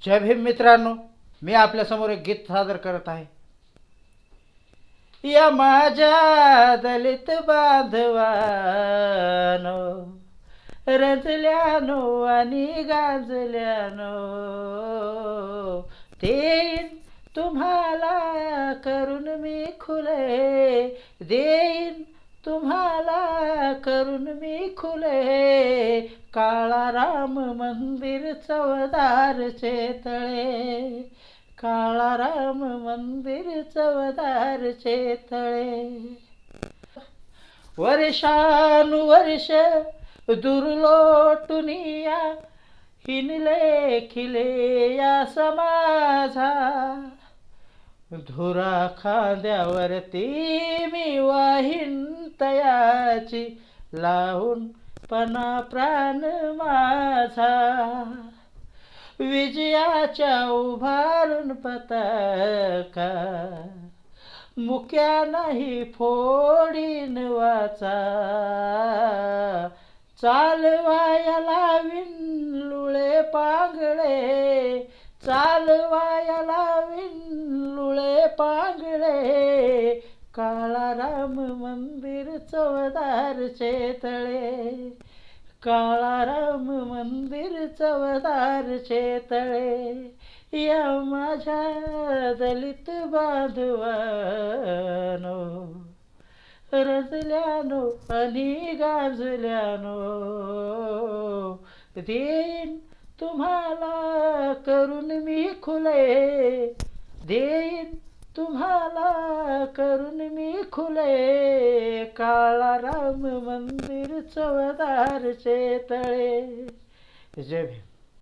जय भीम मित्रांनो, मी आपल्यासमोर एक गीत सादर करत आहे. या माझ्या दलित बांधवानो, रंजल्यानो आणि गांजल्यानो, देईन तुम्हाला करून मी खुले, देईन तुम्हाला करून मी खुले. काळा राम मंदिर चवदारचे तळे, काळा राम मंदिर चवदारचे तळे. वर्षानुवर्ष दुर्लोटुनिया हिनले खिले या समाजा. धुरा खांद्यावरती मी वाहीन तयाची, लावून पणा प्राण माझा. विजयाच्या उभारून पताका, मुक्या नाही फोडीन वाचा. चालवाया लावीन लुळे पांगळे, चालवाया लावीन लुळे पांगळे. काळा राम मंदिर चवदारचे तळे, काळा राम मंदिर चवदारचे तळे. या माझ्या दलित बांधवानो, रंजल्यानो आणि गांजल्यानो, देईन तुम्हाला करून मी खुले, देईन तुम्हाला करून मी खुले. काळा राम मंदिर चवदारचे तळे. जय भीम.